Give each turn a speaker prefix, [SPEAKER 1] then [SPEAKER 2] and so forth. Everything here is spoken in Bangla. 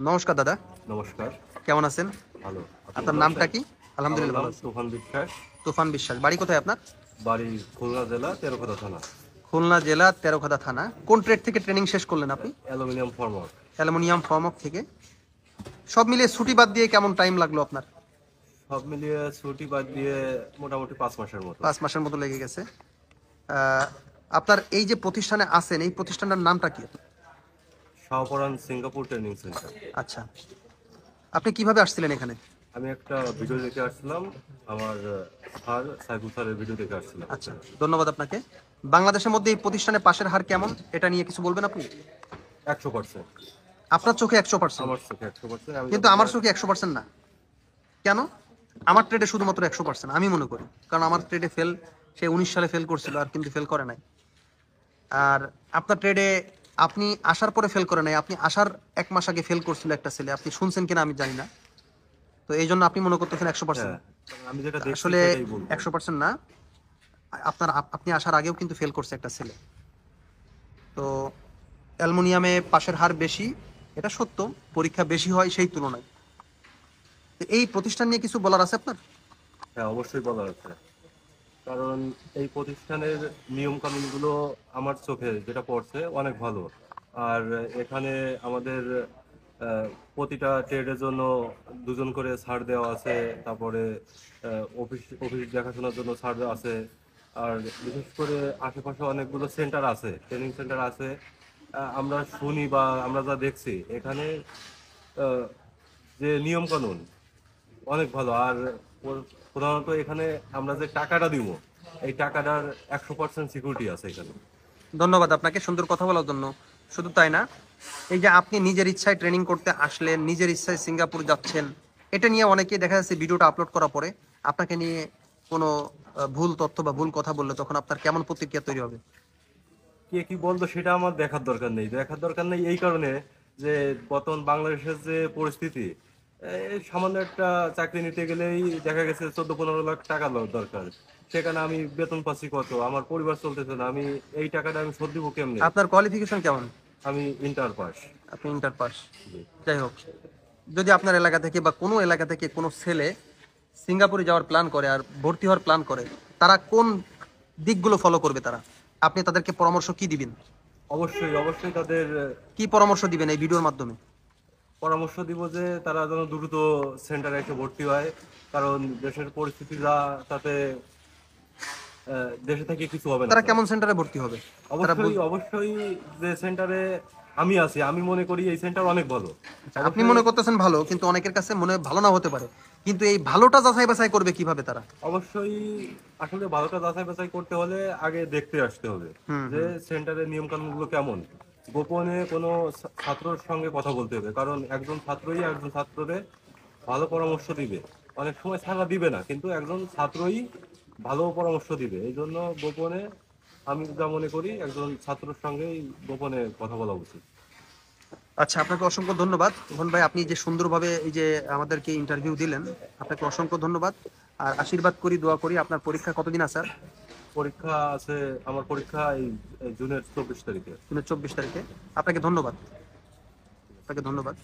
[SPEAKER 1] নমস্কার দাদা।
[SPEAKER 2] নমস্কার।
[SPEAKER 1] কেমন আছেন?
[SPEAKER 2] ভালো। আপনি
[SPEAKER 1] আপনার
[SPEAKER 2] ভালো
[SPEAKER 1] নামটা
[SPEAKER 2] আছেন?
[SPEAKER 1] কি?
[SPEAKER 2] আমার
[SPEAKER 1] আলহামদুলিল্লাহ
[SPEAKER 2] নাম
[SPEAKER 1] ভালো আছি।
[SPEAKER 2] তুফান বিশ্বাস।
[SPEAKER 1] তুফান বিশ্বাস। বাড়ি কোথায় আপনার?
[SPEAKER 2] বাড়ি খুলনা জেলা তেরোখাদা থানা।
[SPEAKER 1] খুলনা জেলা তেরোখাদা থানা। কোন ট্রেড থেকে ট্রেনিং শেষ করলেন আপনি?
[SPEAKER 2] Aluminium formwork.
[SPEAKER 1] অ্যালুমিনিয়াম ফর্মক থেকে। সব মিলিয়ে ছুটি বাদ দিয়ে কেমন টাইম লাগলো আপনার?
[SPEAKER 2] সব মিলিয়ে ছুটি বাদ দিয়ে মোটামুটি ৫ মাসের মতো।
[SPEAKER 1] ৫ মাসের মতো লেগে গেছে। আহ, আপনার এই যে প্রতিষ্ঠানে আছেন, এই প্রতিষ্ঠানটার নামটা কি?
[SPEAKER 2] Shahparan Singapore training centre.
[SPEAKER 1] আচ্ছা, আপনি কিভাবে আসছিলেন এখানে?
[SPEAKER 2] আমি একটা ভিডিও দেখে আসছিলাম। আমার স্যার সাইফুল স্যারের ভিডিও দেখে আসছিলাম
[SPEAKER 1] আচ্ছা,
[SPEAKER 2] এখানে।
[SPEAKER 1] ধন্যবাদ আপনাকে। বাংলাদেশের মধ্যে এই প্রতিষ্ঠানে পাশের হার কেমন, এটা নিয়ে কিছু বলবেন আপনি?
[SPEAKER 2] ১০০%।
[SPEAKER 1] আপনার চোখে ১০০%,
[SPEAKER 2] আমার চোখে ১০০%। আমি
[SPEAKER 1] কিন্তু আমার
[SPEAKER 2] যতবার
[SPEAKER 1] চোখে ১০০% না। কেন? আমার ট্রেডে শুধুমাত্র ১০০% আমি মনে করি, কারণ আমার ট্রেডে ফেল, সে ১৯ সালে ফেল করছিল আর কিন্তু ফেল করে নাই। আর আপনার ট্রেডে আপনি আসার পরে ফেল করে নাই, আপনি আসার ১ মাস আগে ফেল করছিল একটা ছেলে, আপনি শুনছেন কিনা আমি জানি না। তো এই জন্য আপনি মনে করতেছেন ১০০%।
[SPEAKER 2] হ্যাঁ, আমি যেটা দেখছি
[SPEAKER 1] আসলে
[SPEAKER 2] সেটাই বলবো।
[SPEAKER 1] ১০০% না। আপনি আসার আগেও কিন্তু ফেল করছে একটা ছেলে। তো অ্যালুমিনিয়ামে পাশের হার বেশি, এটা সত্য। পরীক্ষা বেশি হয় সেই তুলনায়। তো এই প্রতিষ্ঠান নিয়ে কিছু বলার আছে আপনার?
[SPEAKER 2] হ্যাঁ, অবশ্যই বলার আছে। কারণ এই প্রতিষ্ঠানের নিয়ম কানুনগুলো আমার চোখে যেটা পড়ছে অনেক ভালো। আর এখানে আমাদের প্রতিটা ট্রেডের জন্য দুজন করে ছাড় দেওয়া আছে। তারপরে অফিস অফিস দেখাশোনার জন্য ছাড় দেওয়া আছে। আর বিশেষ করে আশেপাশে অনেকগুলো সেন্টার আছে, ট্রেনিং সেন্টার আছে। আমরা শুনি বা আমরা যা দেখছি এখানে আহ, যে নিয়ম কানুন অনেক ভালো। আর প্রধানত এখানে আমরা যে টাকাটা দিব এই টাকাটার ১০০% সিকিউরিটি আছে এখানে।
[SPEAKER 1] ধন্যবাদ আপনাকে সুন্দর কথা বলার জন্য। শুধু তাই না, এই যে আপনি নিজের ইচ্ছায় ট্রেনিং করতে আসলেন, নিজের ইচ্ছায় সিঙ্গাপুর যাচ্ছেন, এটা নিয়ে অনেকেই দেখা যাচ্ছে ভিডিওটা আপলোড করার পরে আপনাকে নিয়ে কোনো ভুল তথ্য বা ভুল কথা বললে তখন আপনার কেমন প্রতিক্রিয়া তৈরি হবে?
[SPEAKER 2] কে কি বলতো সেটা আমার দেখার দরকার নেই এই কারণে যে বর্তমান বাংলাদেশের যে পরিস্থিতি, এই সামান্য একটা চাকরি নিতে গেলেই দেখা গেছে ১৪-১৫ লাখ টাকা দরকার। সেখানে আমি বেতন পাচ্ছি কত, আমার পরিবার চলতেছে না, আমি এই টাকাটা আমি শোধ দিব কেমনে?
[SPEAKER 1] আপনার কোয়ালিফিকেশন কেমন?
[SPEAKER 2] আমি ইন্টার পাস।
[SPEAKER 1] আপনি ইন্টার পাস। যাই হোক, যদি আপনার এলাকা থেকে বা কোনো এলাকা থেকে কোনো ছেলে সিঙ্গাপুরে যাওয়ার প্ল্যান করে আর ভর্তি হওয়ার প্ল্যান করে, তারা কোন দিকগুলো ফলো করবে? আপনি তাদেরকে পরামর্শ কি দিবেন?
[SPEAKER 2] অবশ্যই অবশ্যই তাদের
[SPEAKER 1] কি পরামর্শ দিবেন এই ভিডিওর মাধ্যমে?
[SPEAKER 2] পরামর্শ দিব যে তারা যেন দ্রুত সেন্টারে এসে ভর্তি হয়। কারণ দেশের পরিস্থিতি যা, তাতে দেশে থেকে কিছু হবে না
[SPEAKER 1] তারা
[SPEAKER 2] স্যার।
[SPEAKER 1] কেমন সেন্টারে ভর্তি হবে? তারা
[SPEAKER 2] অবশ্যই অবশ্যই যে সেন্টারে আমি আছি, আমি মনে করি এই সেন্টার অনেক ভালো।
[SPEAKER 1] আপনি
[SPEAKER 2] অবশ্যই
[SPEAKER 1] মনে করতেছেন ভালো, কিন্তু অনেকের কাছে মনে হয় ভালো না হতে পারে। কিন্তু এই ভালোটা যাচাই বাছাই করবে কিভাবে তারা?
[SPEAKER 2] অবশ্যই আসলে ভালোটা যাচাই বাছাই করতে হলে আগে দেখতে আসতে হবে
[SPEAKER 1] হুম
[SPEAKER 2] যে
[SPEAKER 1] হুম।
[SPEAKER 2] সেন্টারের নিয়ম কানুনগুলো কেমন। গোপনে কোনো ছাত্রর সঙ্গে কথা বলতে হবে, কারণ একজন ছাত্রই একজন ছাত্ররে ভালো পরামর্শ দিবে। অনেক সময় ছাড়া দিবে না, কিন্তু একজন ছাত্রই ভালো পরামর্শ দিবে। এই জন্য গোপনে, আমি যা মনে করি একজন ছাত্রের সঙ্গেই গোপনে কথা বলা উচিত।
[SPEAKER 1] আচ্ছা, আপনাকে অসংখ্য ধন্যবাদ মোহন ভাই, আপনি যে সুন্দরভাবে এই যে আমাদেরকে ইন্টারভিউ দিলেন, আপনাকে অসংখ্য ধন্যবাদ। আর আশীর্বাদ করি, দোয়া করি। আপনার পরীক্ষা কতদিন আছে আর?
[SPEAKER 2] পরীক্ষা আছে, আমার পরীক্ষা এই জুনের ২৪ তারিখে।
[SPEAKER 1] জুনের ২৪ তারিখে। আপনাকে ধন্যবাদ। আপনাকে ধন্যবাদ।